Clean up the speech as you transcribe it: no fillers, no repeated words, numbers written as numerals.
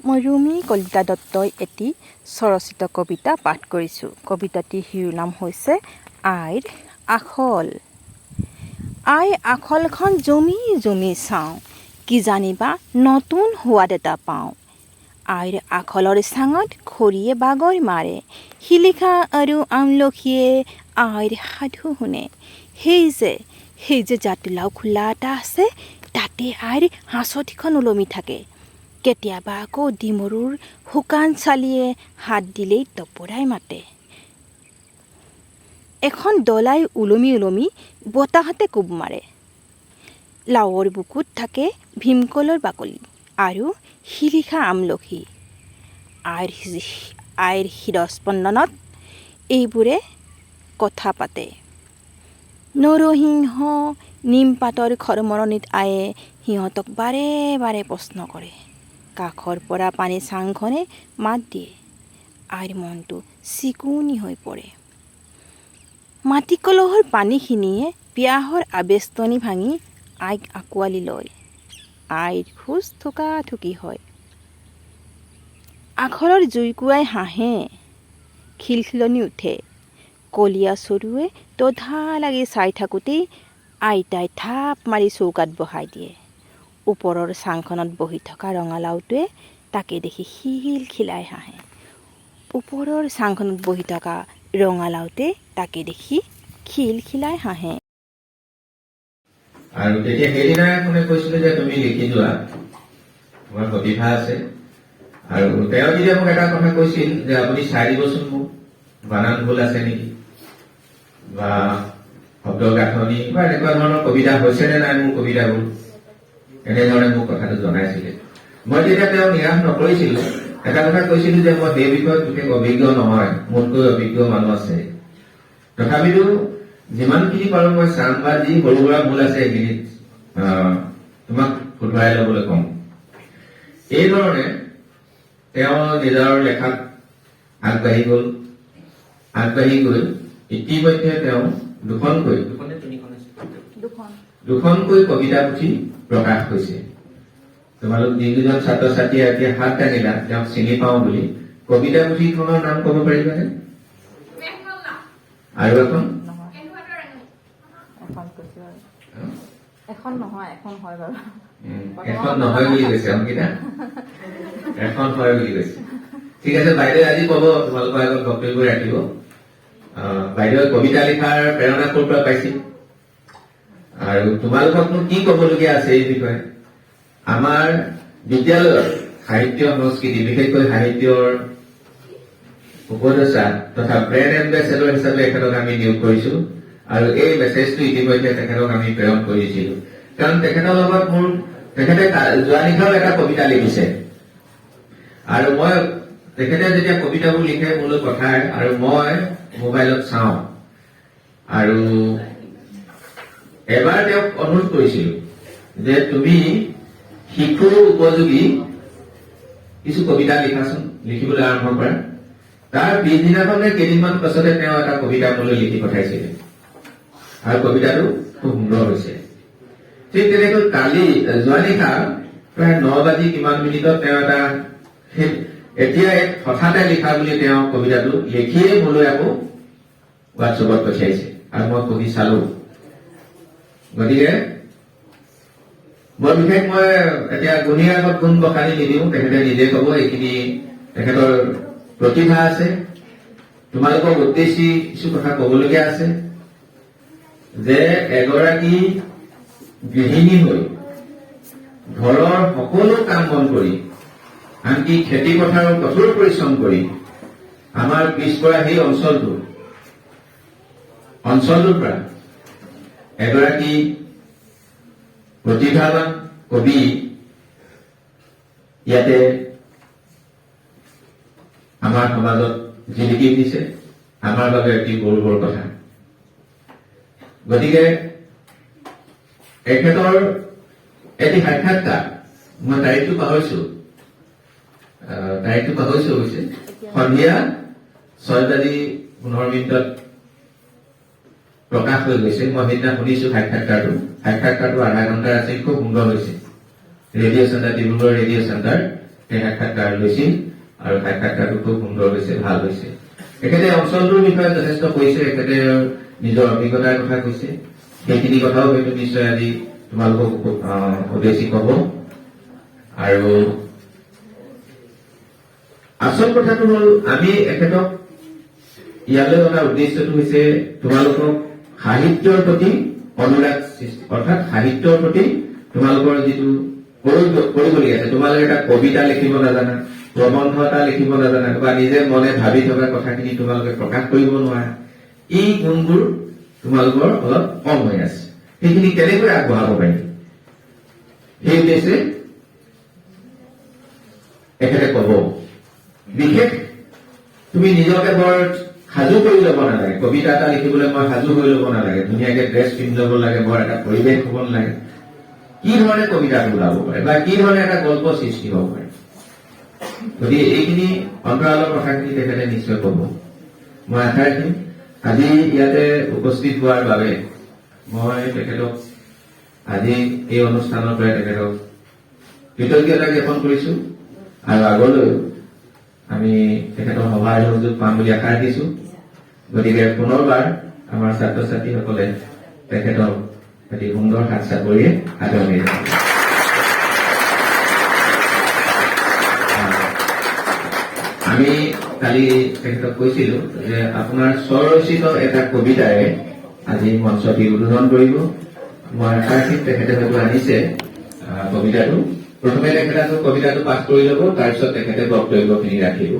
মই ৰুমি কলিতা দত্তই এটি স্বৰচিত কবিতা পাঠ কৰিছোঁ। কবিতাটিৰ শিৰোনাম হৈছে আইৰ আখল। আইৰ আখলখন জমি জমি চাওঁ, কি জানিবা নতুন সোৱাদ এটা পাওঁ। আইৰ আখলৰ চাঙত খৰিয়ে বাগৰ মাৰে, শিলিখা আৰু আমলখিয়ে আইৰ সাধু শুনে। সেই যে জাতিলাও খোলা এটা আছে, তাতে আইৰ হাঁচতিখন ওলমি থাকে। কেতিয়াবা আকৌ ডিমৰুৰ শুকান চালিয়ে হাত দিলেই তপৰাই মাতে। এখন ডলাই ওলমি ওলমি বতাহতে কোব মাৰে। লাওৰ বুকুত থাকে ভীমকলৰ বাকলি আৰু শিলিখা আমলখি। আইৰ হৃদস্পন্দনত এইবোৰে কথা পাতে। নৰসিংহ নিমপাতৰ খৰমৰণিত আয়ে সিহঁতক বাৰে বাৰে প্ৰশ্ন কৰে। কাষৰ পৰা পানী চাংখনে মাত দিয়ে। আইৰ মনটো চিকুনি হৈ পৰে। মাটি কলহৰ পানীখিনিয়ে পিয়াহৰ আবেষ্টনী ভাঙি আইক আঁকোৱালি লয়। আইৰ খোজ থুকা-থুকি হয়। আখলৰ জুইকুৰাই হাঁহে, খিলখিলনি উঠে। কলীয়া চৰুৱে তধা লাগি চাই থাকোঁতেই আইতাই থাপ মাৰি চৌকাত বহাই দিয়ে। ওপৰৰ চাংখনত বহি থকা ৰঙালাওটোৱে তাকে দেখি খিলখিলাই হাঁহে। ওপৰৰ চাংখনত বহি থকা ৰঙালাওটোৱে তাকে দেখি খিলখিলাই হাঁহে। আৰু তেতিয়া সেইদিনাই কোনে কৈছিলে যে তুমি লিখি যোৱা, তোমাৰ প্ৰতিভা আছে। আৰু তেওঁ যেতিয়া মোক এটা কথা কৈছিল যে আপুনি চাই দিবচোন মোক বানান ভুল আছে নেকি বা শব্দ গাঁথনি বা এনেকুৱা ধৰণৰ কবিতা হৈছে নে নাই মোৰ কবিতাবোৰ, এনেধৰণে মোক কথাটো জনাইছিলে। মই তেতিয়া তেওঁ নিৰাশ নকৰিছিলো। এটা কথা কৈছিলো যে মই সেই বিষয়ত বিশেষ অভিজ্ঞ নহয়, মোতকৈ অভিজ্ঞ মানুহ আছে। তথাপিতো যিমানখিনি পাৰো মই চাম বা যি সৰু সুৰা ভুল আছে এইখিনিত তোমাক শুধৰাই লবলৈ কম। এইধৰণে তেওঁ নিজৰ লেখাত আগবাঢ়ি গৈ ইতিমধ্যে তেওঁ দুখনকৈ কবিতা পুথি প্ৰকাশ হৈছে। তোমালোক যিকেইজন ছাত্ৰ ছাত্ৰীয়ে এতিয়া হাত দাঙিলা তেওঁক চিনি পাওঁ বুলি, কবিতা পুথিখনৰ নাম ক'ব পাৰিবানে? আৰু এখন এখন নহয় বাৰু। এখন নহয় বুলি কৈছে অংকিতা, এখন হয় বুলি কৈছে। ঠিক আছে, বাইদেৱে আজি ক'ব, তোমালোকৰ আগত বক্তব্য ৰাখিব। বাইদেৱে কবিতা লিখাৰ প্ৰেৰণা ক'ৰ পৰা পাইছিল আৰু তোমালোককনো কি ক'বলগীয়া আছে এই বিষয়ে? আমাৰ বিদ্যালয়ৰ সাহিত্য সংস্কৃতি, বিশেষকৈ সাহিত্যৰ উপদেষ্টা তথা ব্ৰেণ্ড এম্বেচেডৰ হিচাপে এখেতক আমি নিয়োগ কৰিছো আৰু এই মেছেজটো ইতিমধ্যে তেখেতক আমি প্ৰেৰণ কৰিছিলো। কাৰণ তেখেতৰ লগত তেখেতে যোৱা নিশাও এটা কবিতা লিখিছে আৰু তেখেতে যেতিয়া কবিতাবোৰ লিখে মোলৈ পঠায় আৰু মই মোবাইলত চাওঁ। আৰু এবাৰ তেওঁক অনুৰোধ কৰিছিলো যে তুমি শিশুৰ উপযোগী কিছু কবিতা লিখিবলৈ আৰম্ভ কৰা। তাৰ পিছদিনাখনে কেইদিনমান পাছতে তেওঁ এটা কবিতা মোলৈ লিখি পঠাইছিলে আৰু কবিতাটো খুব সুন্দৰ হৈছে। ঠিক তেনেকৈ যোৱা নিশা প্ৰায় 9 বাজি কিমান মিনিটত তেওঁ এতিয়া হঠাতে লিখা বুলি তেওঁ কবিতাটো লিখিয়ে মোলৈ আকৌ হোৱাটছএপত পঠিয়াইছে আৰু মই পঢ়ি চালো। গতিকে বিশেষ মই এতিয়া গুণীৰ আগত গুণ বখানি নিদিওঁ, তেখেতে নিজে ক'ব এইখিনি তেখেতৰ প্ৰতিভা আছে। তোমালোকক উদ্দেশ্যি কিছু কথা ক'বলগীয়া আছে যে এগৰাকী গৃহিণী হৈ ঘৰৰ সকলো কাম বন কৰি, আনকি খেতি পথাৰৰ কঠোৰ পৰিশ্ৰম কৰি আমাৰ পিছপৰা সেই অঞ্চলটোৰ পৰা এগৰাকী প্ৰতিভাৱান কবি ইয়াতে আমাৰ সমাজত জিলিকি উঠিছে, আমাৰ বাবে এটি গৌৰৱৰ কথা। গতিকে এখেতৰ এটি সাক্ষাৎকাৰ, মই তাৰিখটো পাহৰিছো হৈছে সন্ধিয়া 6:15 প্ৰকাশ হৈ গৈছে। মই সেইদিনা শুনিছো সাক্ষাৎকাৰটো আধা ঘণ্টাৰ আছিল, খুব সুন্দৰ হৈছে। Radio' centre, Dibrugarh radio' centre সেই সাক্ষাৎকাৰ লৈছিল আৰু সাক্ষাৎকাৰটো খুব সুন্দৰ হৈছে, ভাল হৈছে। তেখেতে অঞ্চলটোৰ বিষয়ে যথেষ্ট কৈছে, তেখেতে নিজৰ অভিজ্ঞতাৰ কথা কৈছে। সেইখিনি কথাও হয়তো নিশ্চয় আজি তোমালোকক উদ্দেশ্যি কব। আৰু আচল কথাটো হল, আমি এখেতক ইয়ালৈ অনা উদ্দেশ্যটো হৈছে তোমালোকক সাহিত্যৰ প্ৰতি অনুৰাগ সৃষ্টি, অৰ্থাৎ সাহিত্যৰ প্ৰতি তোমালোকৰ যিটো কৰিবলগীয়া আছে। তোমালোকে এটা কবিতা লিখিব নাজানা, প্ৰবন্ধ এটা লিখিব নাজানা, বা নিজে মনে ভাবি থকা কথাখিনি তোমালোকে প্ৰকাশ কৰিব নোৱাৰা, এই গুণবোৰ তোমালোকৰ অলপ কম হৈ আছে। সেইখিনি কেনেকৈ আগবঢ়াব পাৰি, সেই উদ্দেশ্যে এখেতে কব। বিশেষ তুমি নিজকে বৰ সাজু কৰি ল'ব নালাগে। কবিতা এটা লিখিবলৈ মই সাজু হৈ ল'ব নালাগে, ধুনীয়াকে ড্ৰেছ পিন্ধি ল'ব লাগে, বৰ এটা পৰিৱেশ হ'ব নালাগে। কি ধৰণে কবিতাটো ওলাব পাৰে বা কি ধৰণে এটা গল্প সৃষ্টি হ'ব পাৰে, গতিকে এইখিনি অন্তৰালৰ কথাখিনি তেখেতে নিশ্চয় কব। মই আশা ৰাখিম আজি ইয়াতে উপস্থিত হোৱাৰ বাবে মই তেখেতক আজি এই অনুষ্ঠানৰ পৰাই তেখেতক কৃতজ্ঞতা জ্ঞাপন কৰিছো, আৰু আগলৈ আমি তেখেতৰ সহায় সহযোগ পাম বুলি আশা ৰাখিছো। গতিকে পুনৰবাৰ আমাৰ ছাত্ৰ ছাত্ৰীসকলে তেখেতক এটি সুন্দৰ হাত চাপৰিয়ে আদৰণি জনাব। আমি কালি তেখেতক কৈছিলো যে আপোনাৰ স্বৰচিত এটা কবিতাৰে আজি মঞ্চটি উদ্বোধন কৰিব। মই আশা ৰাখিম তেখেতে হয়তো আনিছে কবিতাটো। প্ৰথমে তেখেতে কবিতাটো পাঠ কৰি ল'ব, তাৰপিছত তেখেতে বক্তব্যখিনি ৰাখিব।